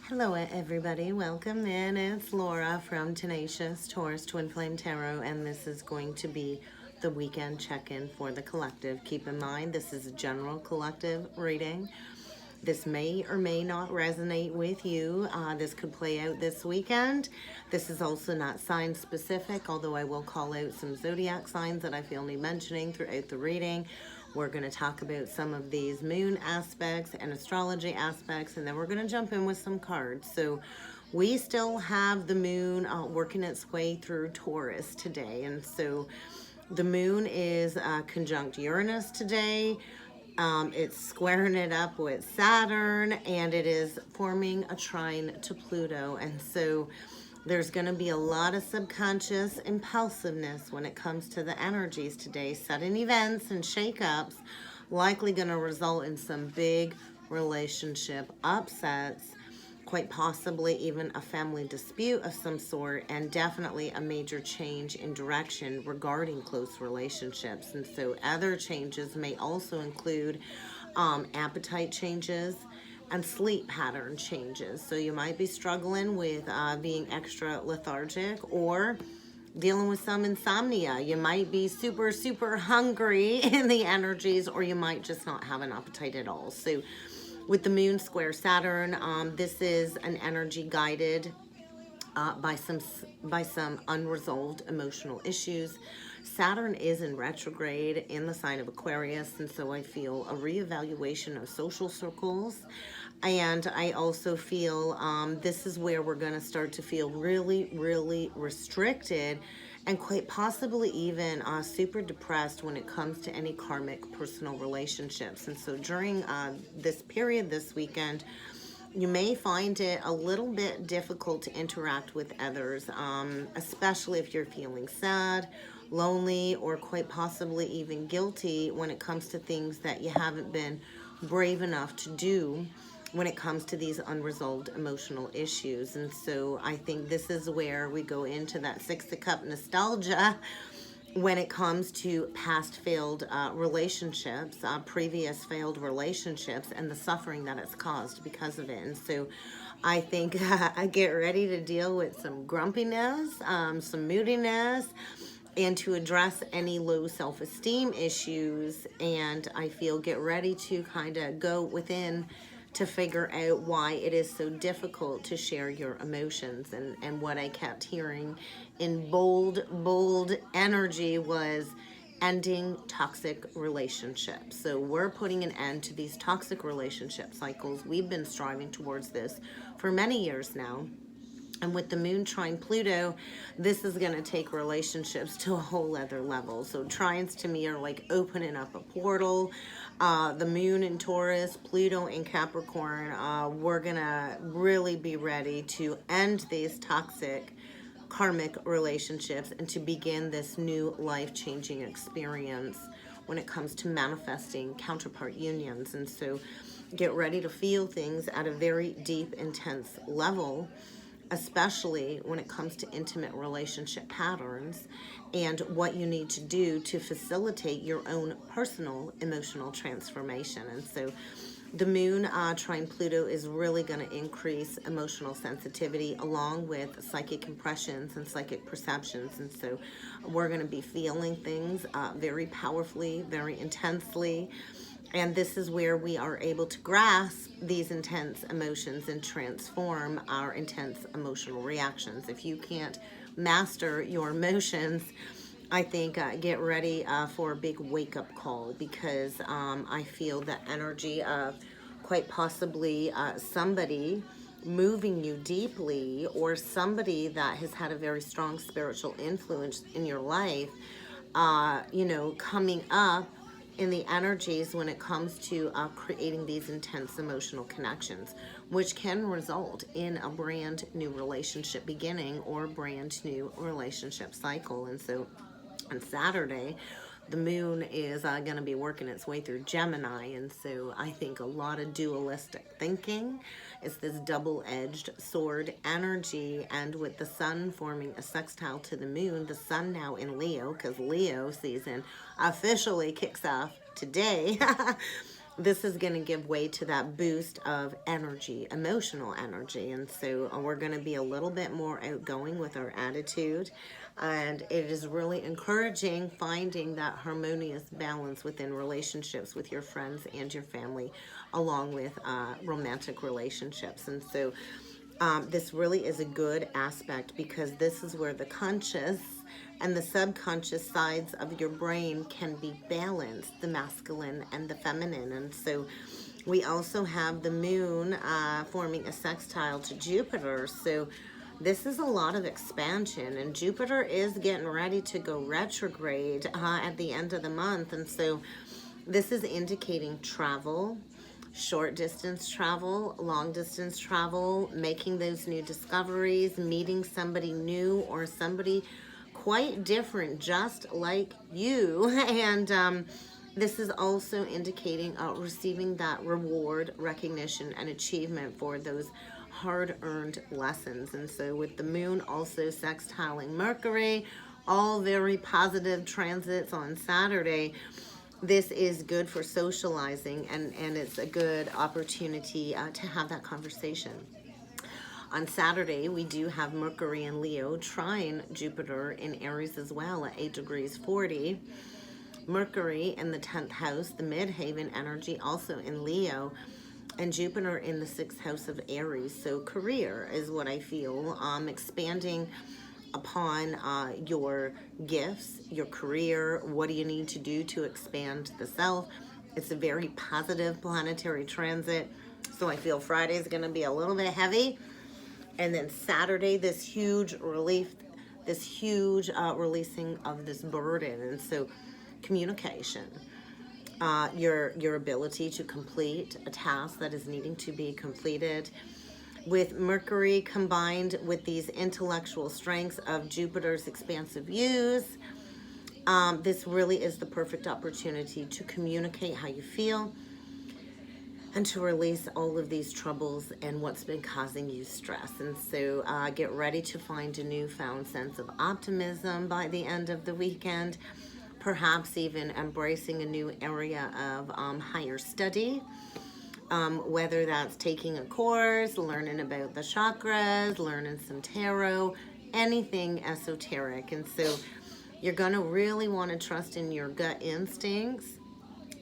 Hello everybody, welcome in. It's Laura from Tenacious Taurus Twin Flame Tarot, and this is going to be the weekend check-in for the collective. Keep in mind, this is a general collective reading. This may or may not resonate with you. This could play out this weekend. This is also not sign specific, although I will call out some zodiac signs that I feel need mentioning throughout the reading. We're going to talk about some of these moon aspects and astrology aspects, and then we're going to jump in with some cards. So we still have the moon working its way through Taurus today, and so the moon is conjunct Uranus today. It's squaring it up with Saturn, and it is forming a trine to Pluto. And so there's going to be a lot of subconscious impulsiveness when it comes to the energies today. Sudden events and shakeups likely going to result in some big relationship upsets, quite possibly even a family dispute of some sort, and definitely a major change in direction regarding close relationships. And so other changes may also include appetite changes and sleep pattern changes. So you might be struggling with being extra lethargic or dealing with some insomnia. You might be super hungry in the energies, or you might just not have an appetite at all. So with the moon square Saturn, this is an energy guided by some unresolved emotional issues. Saturn is in retrograde in the sign of Aquarius, and so I feel a reevaluation of social circles. And I also feel this is where we're going to start to feel really restricted, and quite possibly even super depressed when it comes to any karmic personal relationships. And so during this period this weekend, you may find it a little bit difficult to interact with others, especially if you're feeling sad, lonely, or quite possibly even guilty when it comes to things that you haven't been brave enough to do when it comes to these unresolved emotional issues. And so I think this is where we go into that Six of Cups nostalgia when it comes to past failed relationships, previous failed relationships, and the suffering that it's caused because of it. And so I think I get ready to deal with some grumpiness, some moodiness, and to address any low self-esteem issues. And I feel get ready to kind of go within to figure out why it is so difficult to share your emotions. And what I kept hearing in bold energy was ending toxic relationships. So we're putting an end to these toxic relationship cycles. We've been striving towards this for many years now. And with the moon trine Pluto, this is going to take relationships to a whole other level. So trines to me are like opening up a portal. The moon in Taurus, Pluto in Capricorn, we're going to really be ready to end these toxic karmic relationships and to begin this new life-changing experience when it comes to manifesting counterpart unions. And so get ready to feel things at a very deep, intense level, especially when it comes to intimate relationship patterns and what you need to do to facilitate your own personal emotional transformation. And so the moon trine Pluto is really going to increase emotional sensitivity along with psychic impressions and psychic perceptions. And so we're going to be feeling things very powerfully, very intensely. And this is where we are able to grasp these intense emotions and transform our intense emotional reactions. If you can't master your emotions, I think get ready for a big wake-up call, because I feel the energy of quite possibly somebody moving you deeply, or somebody that has had a very strong spiritual influence in your life, coming up in the energies when it comes to creating these intense emotional connections, which can result in a brand new relationship beginning or a brand new relationship cycle. And so on Saturday, the moon is going to be working its way through Gemini, and so I think a lot of dualistic thinking. It's this double-edged sword energy, and with the sun forming a sextile to the moon, the sun now in Leo, because Leo season officially kicks off today. this is going to give way to that boost of energy, emotional energy. And so we're going to be a little bit more outgoing with our attitude. And it is really encouraging finding that harmonious balance within relationships with your friends and your family, along with romantic relationships. And so this really is a good aspect, because this is where the conscious and the subconscious sides of your brain can be balanced, the masculine and the feminine. And so we also have the moon forming a sextile to Jupiter. So this is a lot of expansion, and Jupiter is getting ready to go retrograde at the end of the month. And so this is indicating travel, short distance travel, long distance travel, making those new discoveries, meeting somebody new or somebody quite different, just like you. And this is also indicating receiving that reward, recognition, and achievement for those hard-earned lessons. And so with the moon also sextiling Mercury, all very positive transits on Saturday, this is good for socializing, and it's a good opportunity to have that conversation. On Saturday, we do have Mercury in Leo trine Jupiter in Aries as well at 8 degrees 40. Mercury in the 10th house, the midhaven energy, also in Leo, and Jupiter in the 6th house of Aries. So career is what I feel, expanding upon your gifts, your career. What do you need to do to expand the self? It's a very positive planetary transit, so I feel Friday is going to be a little bit heavy. And then Saturday, this huge relief, this huge releasing of this burden. And so communication, your ability to complete a task that is needing to be completed. With Mercury combined with these intellectual strengths of Jupiter's expansive views, this really is the perfect opportunity to communicate how you feel and to release all of these troubles and what's been causing you stress. And so get ready to find a newfound sense of optimism by the end of the weekend, perhaps even embracing a new area of higher study. Whether that's taking a course, learning about the chakras, learning some tarot, anything esoteric. And so you're going to really want to trust in your gut instincts,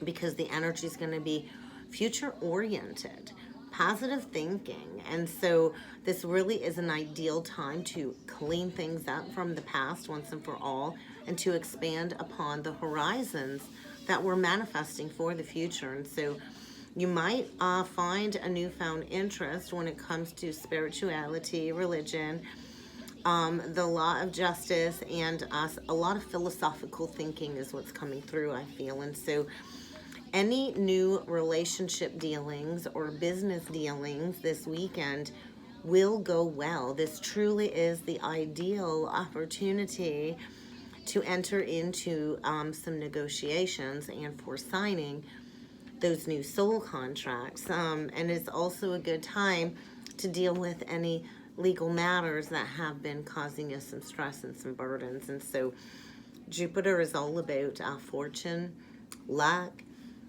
because the energy is going to be future oriented, positive thinking. And so this really is an ideal time to clean things up from the past once and for all, and to expand upon the horizons that we're manifesting for the future. And so you might find a newfound interest when it comes to spirituality, religion, the law of justice, and a lot of philosophical thinking is what's coming through, I feel. And so any new relationship dealings or business dealings this weekend will go well. This truly is the ideal opportunity to enter into some negotiations and for signing those new soul contracts. And it's also a good time to deal with any legal matters that have been causing us some stress and some burdens. And so Jupiter is all about fortune, luck,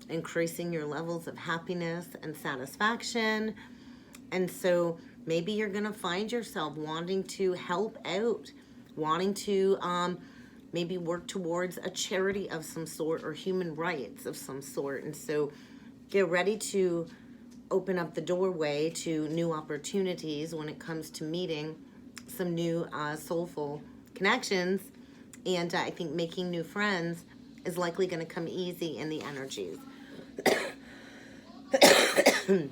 increasing your levels of happiness and satisfaction. And so maybe you're going to find yourself wanting to help out, wanting to maybe work towards a charity of some sort or human rights of some sort. And so get ready to open up the doorway to new opportunities when it comes to meeting some new soulful connections. And I think making new friends is likely going to come easy in the energies. And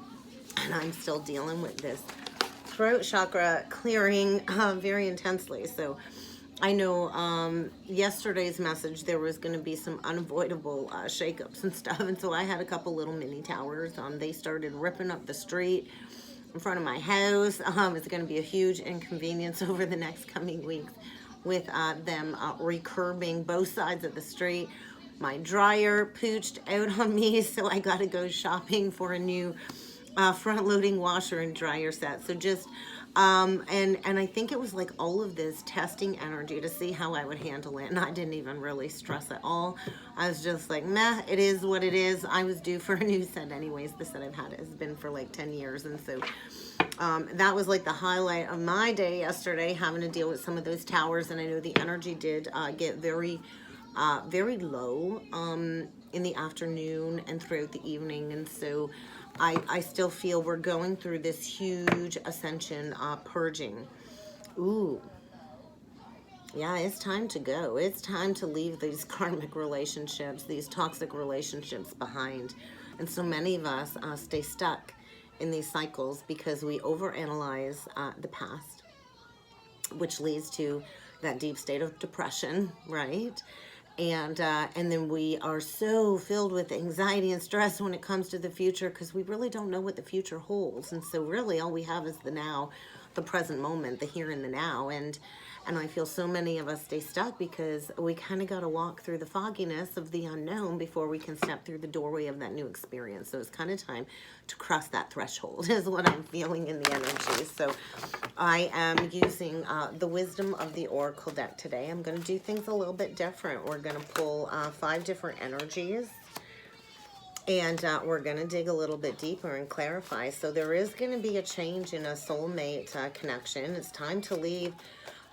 I'm still dealing with this throat chakra clearing very intensely. So I know yesterday's message, there was going to be some unavoidable shakeups and stuff. And so I had a couple little mini towers. They started ripping up the street in front of my house. It's going to be a huge inconvenience over the next coming weeks with them recurbing both sides of the street. My dryer pooched out on me, so I got to go shopping for a new front-loading washer and dryer set. So just And I think it was like all of this testing energy to see how I would handle it. And I didn't even really stress at all. I was just like, meh, it is what it is. I was due for a new set anyways. The set I've had has been for like 10 years. And so that was like the highlight of my day yesterday, having to deal with some of those towers. And I know the energy did get very low in the afternoon and throughout the evening. And so I still feel we're going through this huge ascension purging. Ooh. Yeah, it's time to go. It's time to leave these karmic relationships, these toxic relationships behind. And so many of us stay stuck in these cycles because we overanalyze the past, which leads to that deep state of depression, right? And then we are so filled with anxiety and stress when it comes to the future because we really don't know what the future holds. And so really all we have is the now, the present moment, the here and the now. And I feel so many of us stay stuck because we kind of got to walk through the fogginess of the unknown before we can step through the doorway of that new experience. So it's kind of time to cross that threshold is what I'm feeling in the energy. So I am using the Wisdom of the Oracle deck today. I'm going to do things a little bit different. We're going to pull 5 different energies. And we're going to dig a little bit deeper and clarify. So there is going to be a change in a soulmate connection. It's time to leave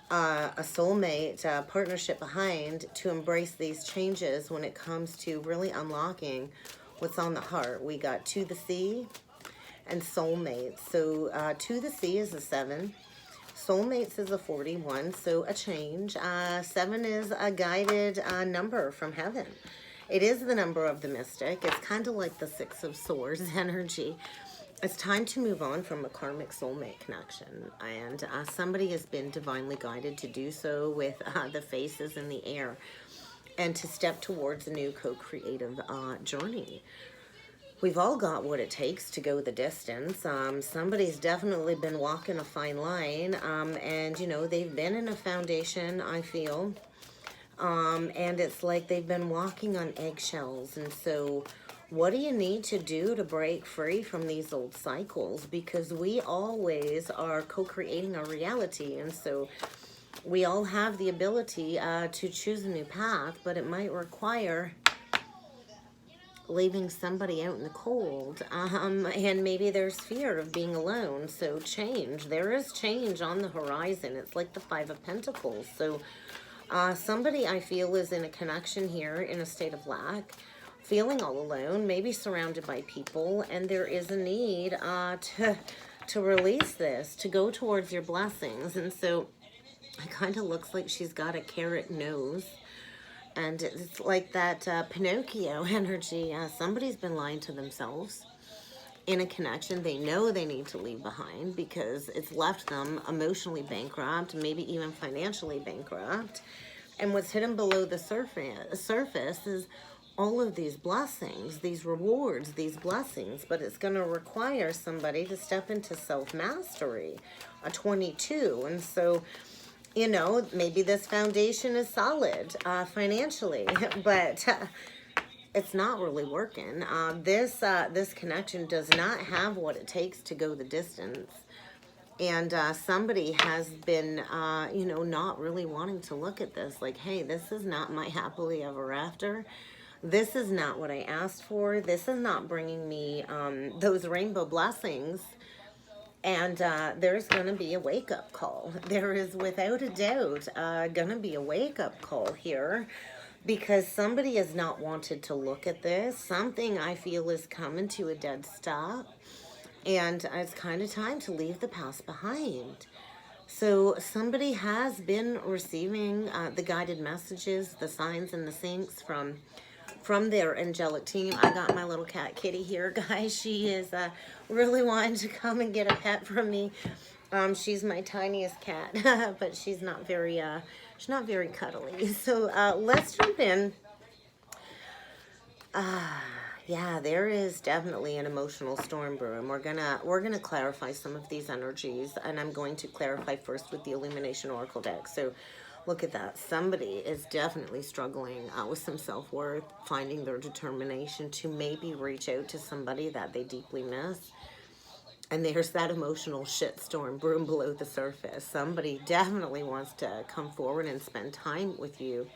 a soulmate partnership behind to embrace these changes when it comes to really unlocking what's on the heart. We got To the Sea and Soulmates. So To the Sea is a 7. Soulmates is a 41, so a change. 7 is a guided number from heaven. It is the number of the mystic. It's kind of like the 6 of Swords energy. It's time to move on from a karmic soulmate connection, and somebody has been divinely guided to do so with the faces in the air and to step towards a new co-creative journey. We've all got what it takes to go the distance. Somebody's definitely been walking a fine line, and, you know, they've been in a foundation, I feel, and it's like they've been walking on eggshells. And so what do you need to do to break free from these old cycles? Because we always are co-creating our reality. And so we all have the ability to choose a new path, but it might require leaving somebody out in the cold. And maybe there's fear of being alone. So change. There is change on the horizon. It's like the 5 of Pentacles. So somebody I feel is in a connection here in a state of lack, feeling all alone, maybe surrounded by people, and there is a need to release this, to go towards your blessings. And so it kind of looks like she's got a carrot nose, and it's like that Pinocchio energy. Somebody's been lying to themselves in a connection they know they need to leave behind because it's left them emotionally bankrupt, maybe even financially bankrupt. And what's hidden below the surface is all of these blessings, these rewards, these blessings, but it's going to require somebody to step into self-mastery, a 22. And so, you know, maybe this foundation is solid financially, but it's not really working. This connection does not have what it takes to go the distance. And somebody has been, you know, not really wanting to look at this. Like, hey, this is not my happily ever after. This is not what I asked for. This is not bringing me those rainbow blessings. And there's going to be a wake-up call. There is, without a doubt, going to be a wake-up call here. Because somebody has not wanted to look at this. Something I feel is coming to a dead stop. And it's kind of time to leave the past behind. So somebody has been receiving the guided messages, the signs and the syncs from their angelic team. I got my little cat Kitty here, guys. She is really wanting to come and get a pet from me. She's my tiniest cat, but she's not very cuddly. So let's jump in. Yeah, there is definitely an emotional storm brewing. We're gonna clarify some of these energies, and I'm going to clarify first with the Illumination Oracle deck. So look at that. Somebody is definitely struggling with some self-worth, finding their determination to maybe reach out to somebody that they deeply miss. And there's that emotional shitstorm brewing below the surface. Somebody definitely wants to come forward and spend time with you,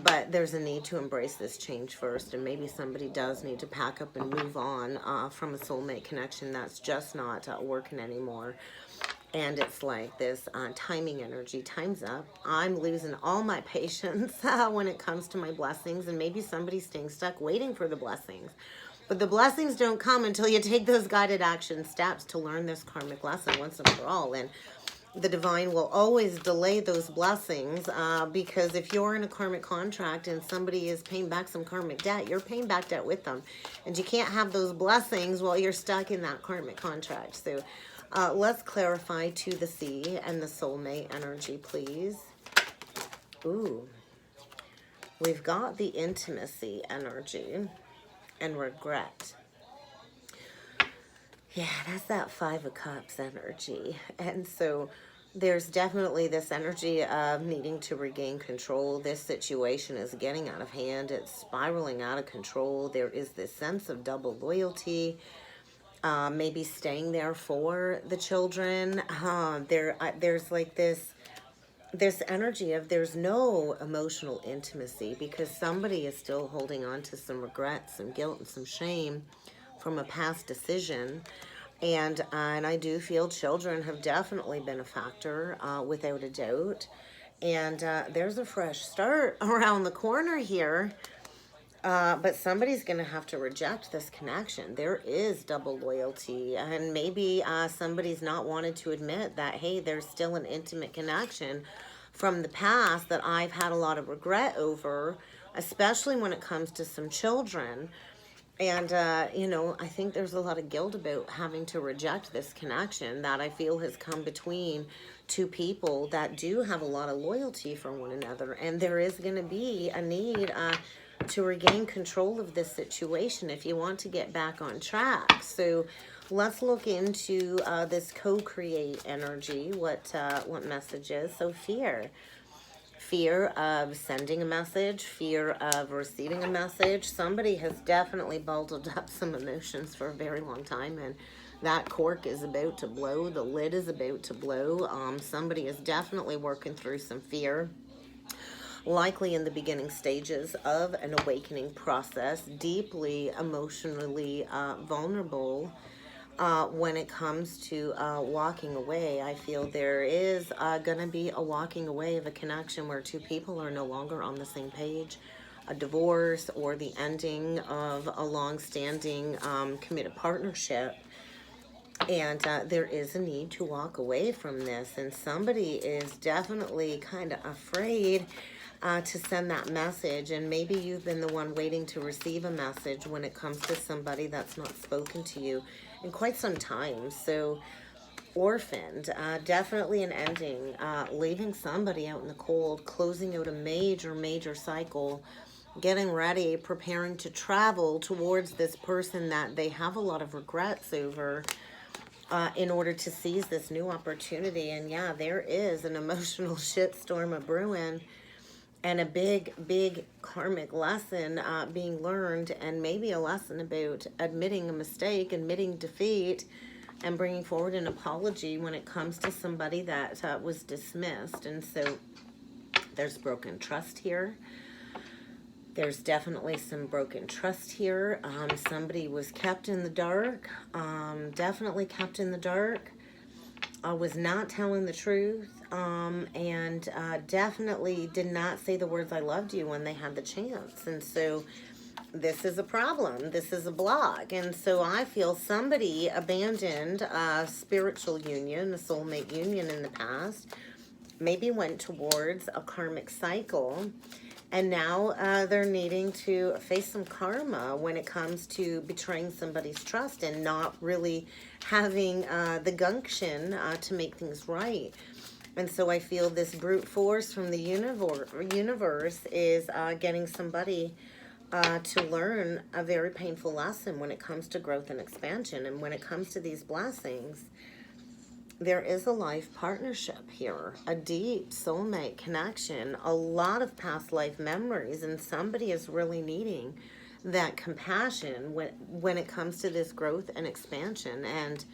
but there's a need to embrace this change first. And maybe somebody does need to pack up and move on from a soulmate connection that's just not working anymore. And it's like this timing energy. Time's up. I'm losing all my patience when it comes to my blessings. And maybe somebody's staying stuck waiting for the blessings. But the blessings don't come until you take those guided action steps to learn this karmic lesson once and for all. And the divine will always delay those blessings because if you're in a karmic contract and somebody is paying back some karmic debt, you're paying back debt with them. And you can't have those blessings while you're stuck in that karmic contract. So let's clarify to the sea and the soulmate energy, please. Ooh, we've got the intimacy energy and regret. Yeah, that's that 5 of Cups energy. And so there's definitely this energy of needing to regain control. This situation is getting out of hand. It's spiraling out of control. There is this sense of double loyalty. Maybe staying there for the children. There's like this energy of there's no emotional intimacy because somebody is still holding on to some regret, some guilt, and some shame from a past decision. And I do feel children have definitely been a factor, without a doubt. And there's a fresh start around the corner here. But somebody's going to have to reject this connection. There is double loyalty. And maybe somebody's not wanted to admit that, hey, there's still an intimate connection from the past that I've had a lot of regret over, especially when it comes to some children. And, you know, I think there's a lot of guilt about having to reject this connection that I feel has come between two people that do have a lot of loyalty for one another. And there is going to be a need to regain control of this situation if you want to get back on track. So let's look into this co-create energy, what messages. So fear of sending a message, fear of receiving a message. Somebody has definitely bottled up some emotions for a very long time, and that cork is about to blow. The lid is about to blow. Somebody is definitely working through some fear, likely in the beginning stages of an awakening process, deeply emotionally vulnerable. When it comes to walking away, I feel there is going to be a walking away of a connection where two people are no longer on the same page, a divorce or the ending of a long-standing committed partnership. And there is a need to walk away from this. And somebody is definitely kind of afraid to send that message. And maybe you've been the one waiting to receive a message when it comes to somebody that's not spoken to you in quite some time. So orphaned, definitely an ending, leaving somebody out in the cold, closing out a major cycle, getting ready, preparing to travel towards this person that they have a lot of regrets over, in order to seize this new opportunity. And yeah, there is an emotional shitstorm of brewing and a big karmic lesson being learned, and maybe a lesson about admitting a mistake, admitting defeat, and bringing forward an apology when it comes to somebody that was dismissed. And so there's broken trust here. There's definitely some broken trust here. Somebody was kept in the dark, definitely kept in the dark, was not telling the truth, and definitely did not say the words "I loved you" when they had the chance. And so this is a problem. This is a block. And so I feel somebody abandoned a spiritual union, a soulmate union in the past, maybe went towards a karmic cycle. And now they're needing to face some karma when it comes to betraying somebody's trust and not really having the gumption to make things right. And so I feel this brute force from the universe is getting somebody to learn a very painful lesson when it comes to growth and expansion. And when it comes to these blessings, there is a life partnership here, a deep soulmate connection, a lot of past life memories, and somebody is really needing that compassion when it comes to this growth and expansion. And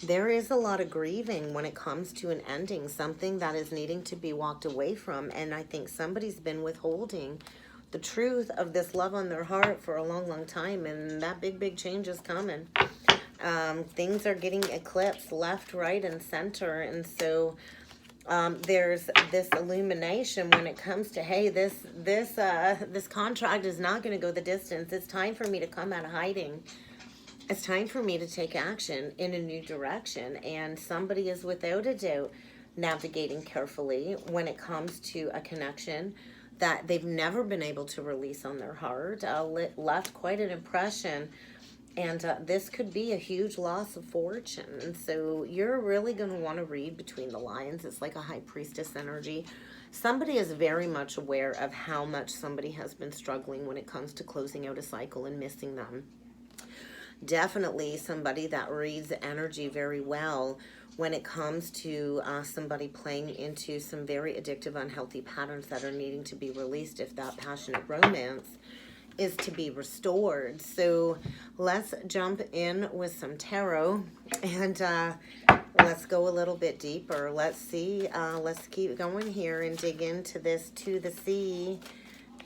There is a lot of grieving when it comes to an ending, something that is needing to be walked away from. And I think somebody's been withholding the truth of this love on their heart for a long, long time. And that big, big change is coming. Things are getting eclipsed left, right, and center. And so there's this illumination when it comes to, hey, this contract is not going to go the distance. It's time for me to come out of hiding. It's time for me to take action in a new direction. And somebody is without a doubt navigating carefully when it comes to a connection that they've never been able to release on their heart. Left quite an impression. And this could be a huge loss of fortune. And so you're really going to want to read between the lines. It's like a high priestess energy. Somebody is very much aware of how much somebody has been struggling when it comes to closing out a cycle and missing them. Definitely somebody that reads the energy very well when it comes to somebody playing into some very addictive, unhealthy patterns that are needing to be released if that passionate romance is to be restored. So let's jump in with some tarot and let's go a little bit deeper. Let's see, let's keep going here and dig into this to the sea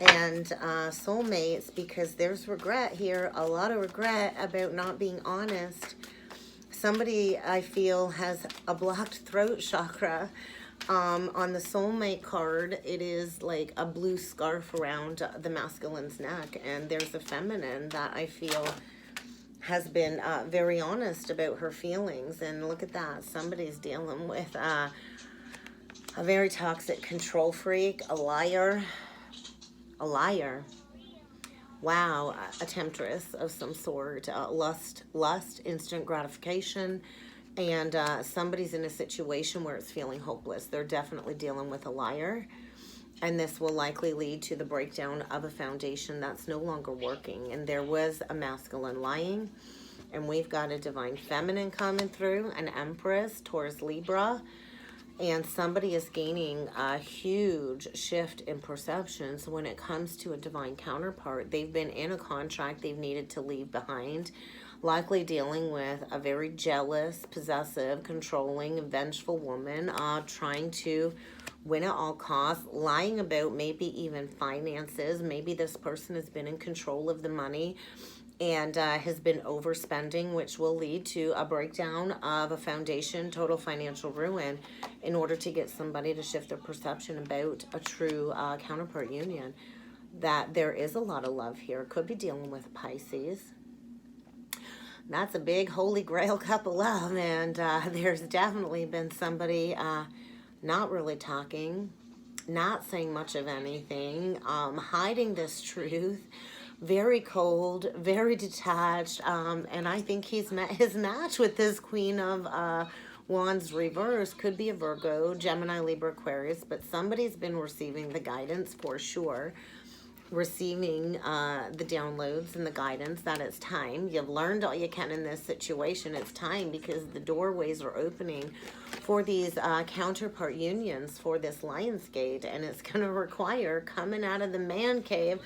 and soulmates, because there's regret here, a lot of regret about not being honest. Somebody, I feel, has a blocked throat chakra. On the soulmate card, it is like a blue scarf around the masculine's neck, and there's a feminine that I feel has been very honest about her feelings. And look at that, somebody's dealing with a very toxic control freak, a liar. Wow, a temptress of some sort, lust, instant gratification. And somebody's in a situation where it's feeling hopeless. They're definitely dealing with a liar. And this will likely lead to the breakdown of a foundation that's no longer working. And there was a masculine lying. And we've got a divine feminine coming through, an Empress, Taurus, Libra. And somebody is gaining a huge shift in perceptions when it comes to a divine counterpart. They've been in a contract they've needed to leave behind, likely dealing with a very jealous, possessive, controlling, and vengeful woman, trying to win at all costs, lying about maybe even finances. Maybe this person has been in control of the money and has been overspending, which will lead to a breakdown of a foundation, total financial ruin, in order to get somebody to shift their perception about a true counterpart union. That there is a lot of love here. Could be dealing with a Pisces. That's a big holy grail cup of love, and there's definitely been somebody not really talking, not saying much of anything, hiding this truth, very cold, very detached, and I think he's met his match with this Queen of Wands reverse. Could be a Virgo, Gemini, Libra, Aquarius, but somebody's been receiving the guidance for sure, receiving the downloads and the guidance that it's time. You've learned all you can in this situation. It's time, because the doorways are opening for these counterpart unions for this Lion's Gate, and it's going to require coming out of the man cave,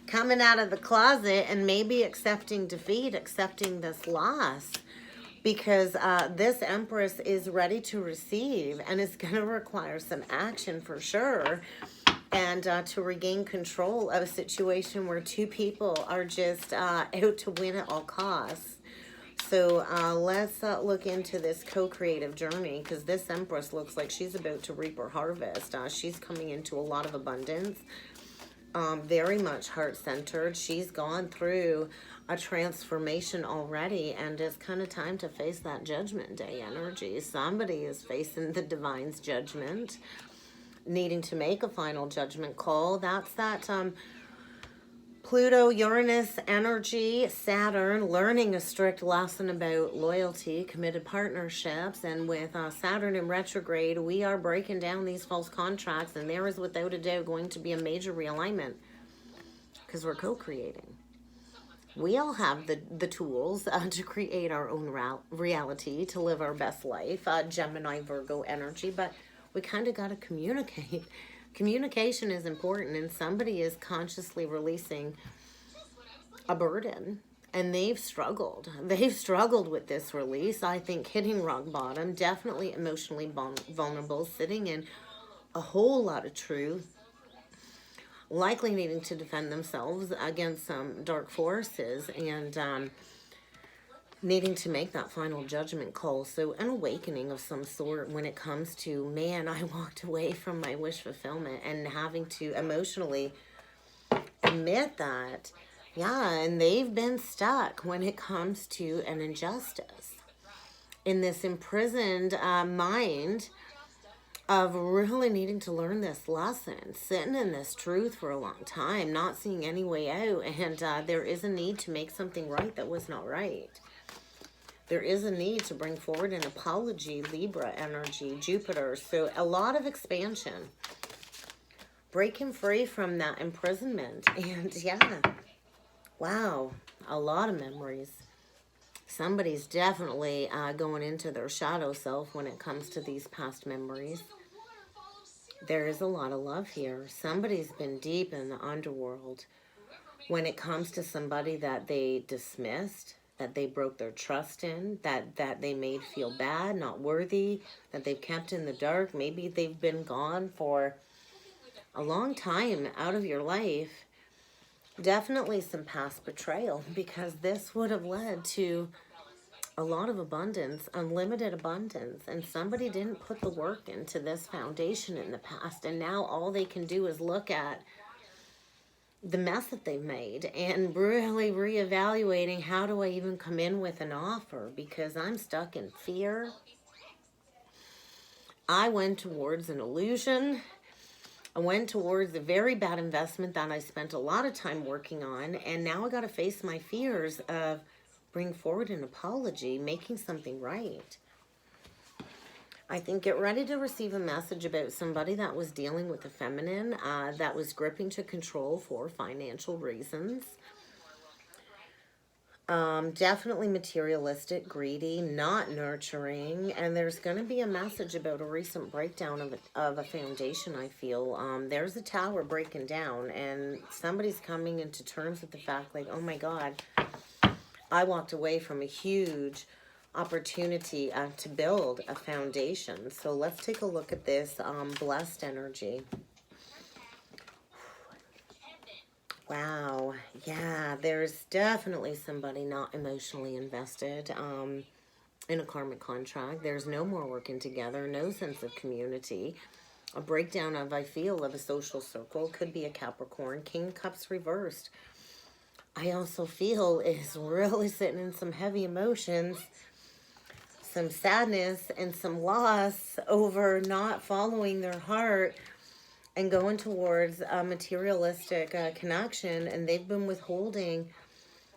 coming out of the closet, and maybe accepting defeat, accepting this loss, because this Empress is ready to receive, and it's going to require some action for sure. And to regain control of a situation where two people are just out to win at all costs. So let's look into this co-creative journey, because this Empress looks like she's about to reap her harvest. She's coming into a lot of abundance, very much heart-centered. She's gone through a transformation already, and it's kind of time to face that Judgment Day energy. Somebody is facing the divine's judgment, needing to make a final judgment call. That's that Pluto, Uranus energy, Saturn, learning a strict lesson about loyalty, committed partnerships. And with Saturn in retrograde, we are breaking down these false contracts, and there is without a doubt going to be a major realignment, because we're co-creating. We all have the tools to create our own reality, to live our best life, Gemini, Virgo energy, but we kind of got to communicate. Communication is important, and somebody is consciously releasing a burden, And they've struggled. They've struggled with this release. I think hitting rock bottom, definitely emotionally vulnerable, sitting in a whole lot of truth, likely needing to defend themselves against some dark forces, and needing to make that final judgment call. So an awakening of some sort when it comes to, man, I walked away from my wish fulfillment, and having to emotionally admit that, yeah, and they've been stuck when it comes to an injustice in this imprisoned mind of really needing to learn this lesson, sitting in this truth for a long time, not seeing any way out, and there is a need to make something right that was not right. There is a need to bring forward an apology, Libra energy, Jupiter, so a lot of expansion. Breaking free from that imprisonment, and yeah, wow, a lot of memories. Somebody's definitely going into their shadow self when it comes to these past memories. There is a lot of love here. Somebody's been deep in the underworld when it comes to somebody that they dismissed, that they broke their trust in, that they made feel bad, not worthy, that they've kept in the dark. Maybe they've been gone for a long time out of your life. Definitely some past betrayal, because this would have led to a lot of abundance, unlimited abundance, and somebody didn't put the work into this foundation in the past, and now all they can do is look at the mess that they've made and really reevaluating, how do I even come in with an offer, because I'm stuck in fear. I went towards an illusion. I went towards a very bad investment that I spent a lot of time working on, and now I got to face my fears of bring forward an apology, making something right. I think get ready to receive a message about somebody that was dealing with the feminine, that was gripping to control for financial reasons. Definitely materialistic, greedy, not nurturing, and there's going to be a message about a recent breakdown of a foundation, I feel. There's a tower breaking down, and somebody's coming into terms with the fact, like, oh my God, I walked away from a huge opportunity to build a foundation. So let's take a look at this blessed energy. Wow, yeah, there's definitely somebody not emotionally invested in a karmic contract. There's no more working together, no sense of community. A breakdown of, I feel, of a social circle. Could be a Capricorn. King of Cups reversed. I also feel is really sitting in some heavy emotions, some sadness and some loss over not following their heart and going towards a materialistic connection, and they've been withholding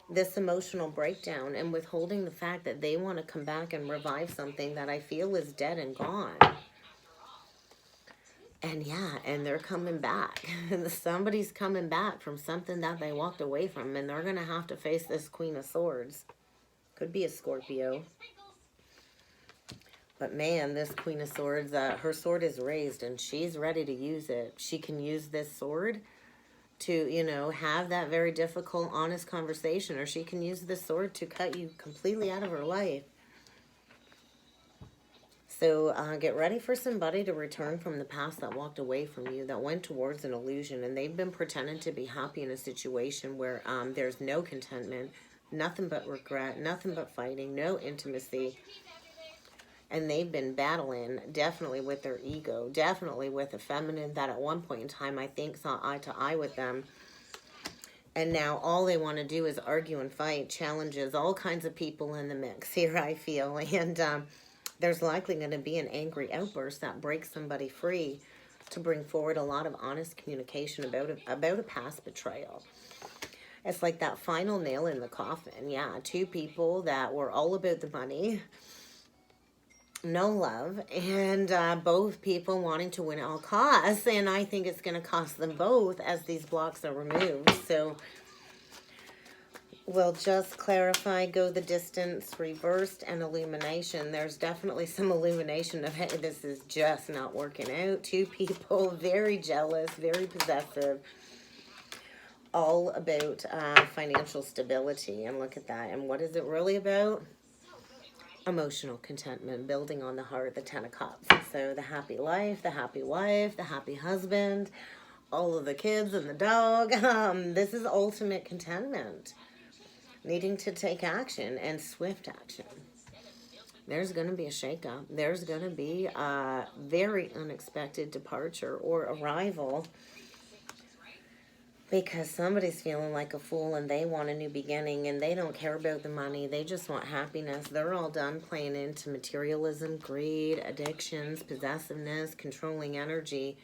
this emotional breakdown and withholding the fact that they want to come back and revive something that I feel is dead and gone. And yeah, and they're coming back. Somebody's coming back from something that they walked away from, and they're going to have to face this Queen of Swords. Could be a Scorpio. But man, this Queen of Swords, her sword is raised and she's ready to use it. She can use this sword to, you know, have that very difficult, honest conversation, or she can use this sword to cut you completely out of her life. So get ready for somebody to return from the past that walked away from you, that went towards an illusion, and they've been pretending to be happy in a situation where there's no contentment, nothing but regret, nothing but fighting, no intimacy. And they've been battling, definitely with their ego, definitely with a feminine that at one point in time I think saw eye to eye with them. And now all they want to do is argue and fight, challenges, all kinds of people in the mix here, I feel. And there's likely going to be an angry outburst that breaks somebody free to bring forward a lot of honest communication about a past betrayal. It's like that final nail in the coffin. Yeah, two people that were all about the money, no love, and both people wanting to win at all costs, and I think it's going to cost them both as these blocks are removed. So we'll just clarify, go the distance, reversed, and illumination. There's definitely some illumination of, hey, this is just not working out. Two people, very jealous, very possessive, all about financial stability. And look at that. And what is it really about? Emotional contentment, building on the heart, the 10 of cups. So the happy life, the happy wife, the happy husband, all of the kids and the dog. This is ultimate contentment. Needing to take action, and swift action. There's going to be a shakeup. There's going to be a very unexpected departure or arrival, because somebody's feeling like a fool and they want a new beginning and they don't care about the money. They just want happiness. They're all done playing into materialism, greed, addictions, possessiveness, controlling energy.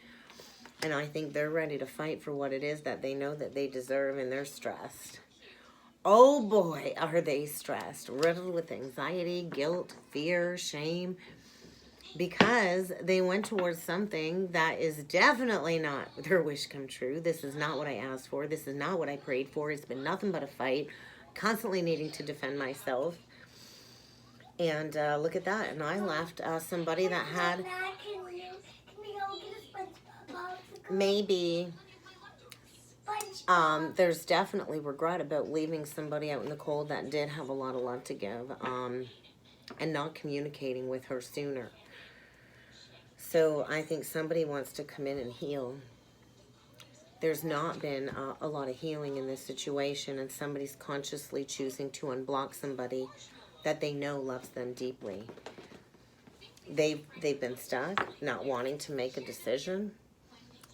And I think they're ready to fight for what it is that they know that they deserve, and they're stressed. Oh boy, are they stressed, riddled with anxiety, guilt, fear, shame, because they went towards something that is definitely not their wish come true. This is not what I asked for. This is not what I prayed for. It's been nothing but a fight, constantly needing to defend myself. And look at that. And I left somebody that had maybe... there's definitely regret about leaving somebody out in the cold that did have a lot of love to give, and not communicating with her sooner. So I think somebody wants to come in and heal. There's not been a lot of healing in this situation, and somebody's consciously choosing to unblock somebody that they know loves them deeply. They've been stuck, not wanting to make a decision.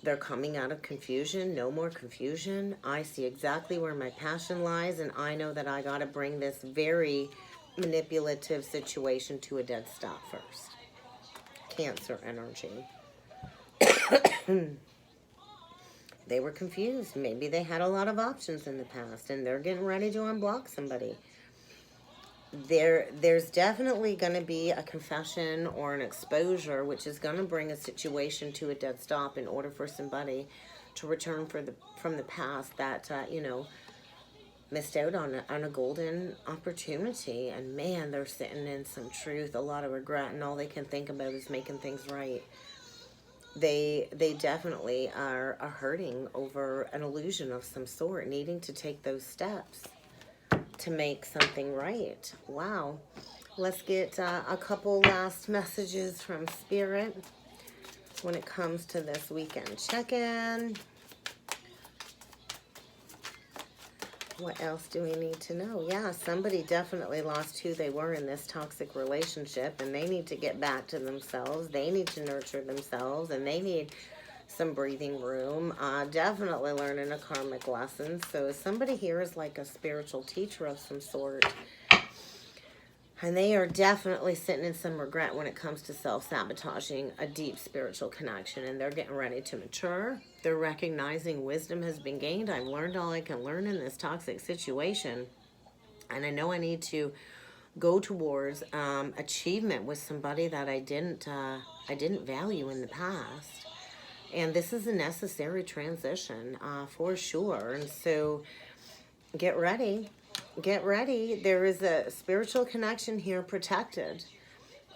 They're coming out of confusion. No more confusion. I see exactly where my passion lies, and I know that I got to bring this very manipulative situation to a dead stop first. Cancer energy. They were confused. Maybe they had a lot of options in the past, and they're getting ready to unblock somebody. There's definitely going to be a confession or an exposure, which is going to bring a situation to a dead stop in order for somebody to return from the past that, missed out on a golden opportunity. And man, they're sitting in some truth, a lot of regret, and all they can think about is making things right. They definitely are hurting over an illusion of some sort, needing to take those steps to make something right. Wow. Let's get a couple last messages from Spirit when it comes to this weekend check-in. What else do we need to know? Yeah, somebody definitely lost who they were in this toxic relationship, and they need to get back to themselves. They need to nurture themselves, and they need some breathing room. Definitely learning a karmic lesson. So somebody here is like a spiritual teacher of some sort. And they are definitely sitting in some regret when it comes to self-sabotaging a deep spiritual connection. And they're getting ready to mature. They're recognizing wisdom has been gained. I've learned all I can learn in this toxic situation. And I know I need to go towards achievement with somebody that I didn't value in the past. And this is a necessary transition for sure. And so get ready. Get ready. There is a spiritual connection here protected.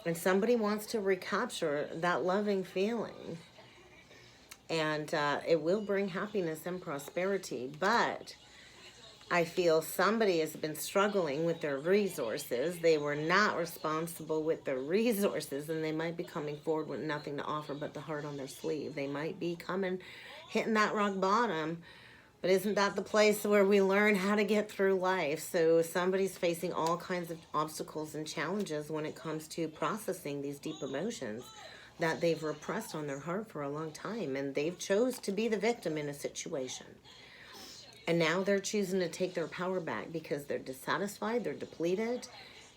And somebody wants to recapture that loving feeling. And it will bring happiness and prosperity. But I feel somebody has been struggling with their resources. They were not responsible with their resources, and they might be coming forward with nothing to offer but the heart on their sleeve. They might be hitting that rock bottom, but isn't that the place where we learn how to get through life? So somebody's facing all kinds of obstacles and challenges when it comes to processing these deep emotions that they've repressed on their heart for a long time, and they've chose to be the victim in a situation. And now they're choosing to take their power back because they're dissatisfied, they're depleted,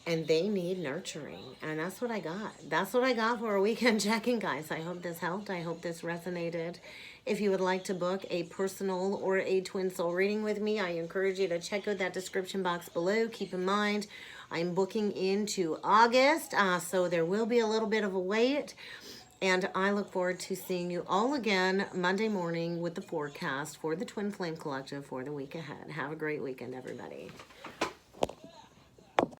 and they need nurturing. And that's what I got. That's what I got for a weekend check-in, guys. I hope this helped. I hope this resonated. If you would like to book a personal or a twin soul reading with me, I encourage you to check out that description box below. Keep in mind, I'm booking into August, so there will be a little bit of a wait. And I look forward to seeing you all again Monday morning with the forecast for the Twin Flame Collective for the week ahead. Have a great weekend, everybody.